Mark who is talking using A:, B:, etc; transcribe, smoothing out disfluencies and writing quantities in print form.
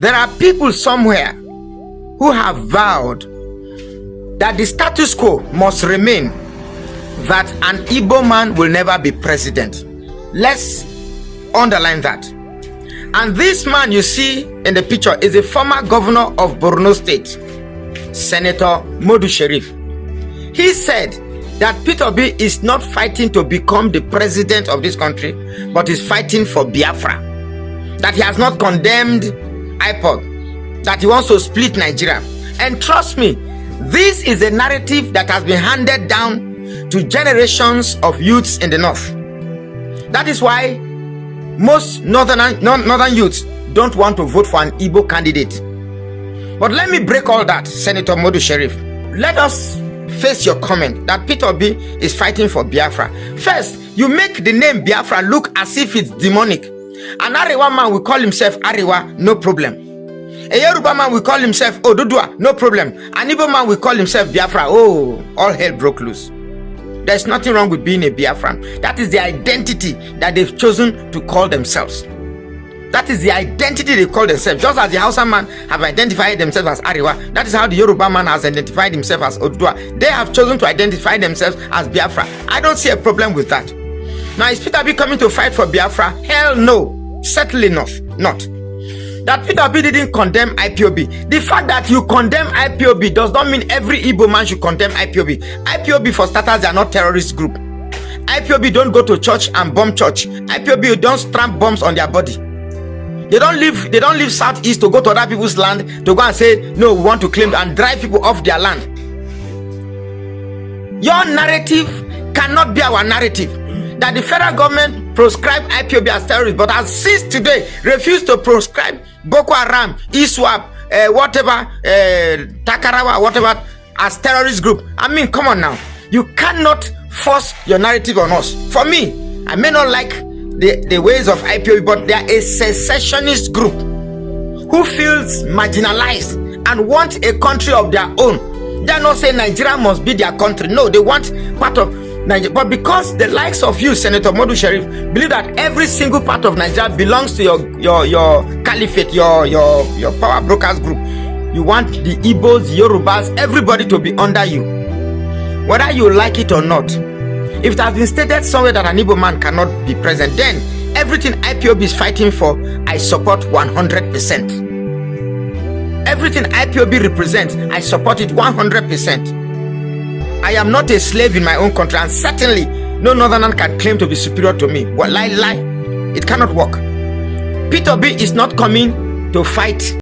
A: There are people somewhere who have vowed that the status quo must remain, that an Igbo man will never be president. Let's underline that. And this man you see in the picture is a former governor of Borno State, Senator Modu Sheriff. He said that Peter Obi is not fighting to become the president of this country, but is fighting for Biafra. That he has not condemned IPOB, that he wants to split Nigeria. And trust me, this is a narrative that has been handed down to generations of youths in the north. That is why most northern youths don't want to vote for an Igbo candidate. But let me break all that, Senator Modu Sheriff. Let us face your comment that Peter Obi is fighting for Biafra. First, you make the name Biafra look as if it's demonic. An Ariwa man will call himself Ariwa, no problem. A Yoruba man will call himself Odudua, no problem. An Igbo man will call himself Biafra. Oh, all hell broke loose. There's nothing wrong with being a Biafran. That is the identity that they've chosen to call themselves. That is the identity they call themselves. Just as the Hausa man have identified themselves as Ariwa, that is how the Yoruba man has identified himself as Odudua. They have chosen to identify themselves as Biafra. I don't see a problem with that. Now, is Peter Obi coming to fight for Biafra? Hell no. Certainly not. That Peter Obi didn't condemn IPOB. The fact that you condemn IPOB does not mean every Igbo man should condemn IPOB. IPOB, for starters, they are not terrorist group. IPOB don't go to church and bomb church. IPOB don't stamp bombs on their body. They don't leave southeast to go to other people's land to go and say, no, we want to claim and drive people off their land. Your narrative cannot be our narrative. That the federal government proscribed IPOB as terrorists, but has since today refused to proscribe Boko Haram, ISWAP, Takarawa, whatever, as terrorist group. I mean, come on now. You cannot force your narrative on us. For me, I may not like the ways of IPOB, but they are a secessionist group who feels marginalized and want a country of their own. They are not saying Nigeria must be their country. No, they want part of Nigeria. But because the likes of you, Senator Modu Sheriff, believe that every single part of Nigeria belongs to your caliphate, your power brokers group, you want the Igbos, Yorubas, everybody to be under you, whether you like it or not. If it has been stated somewhere that an Igbo man cannot be present, then everything IPOB is fighting for, I support 100%. Everything IPOB represents, I support it 100%. I am not a slave in my own country, and certainly no northerner can claim to be superior to me. Well, lie. It cannot work. Peter Obi is not coming to fight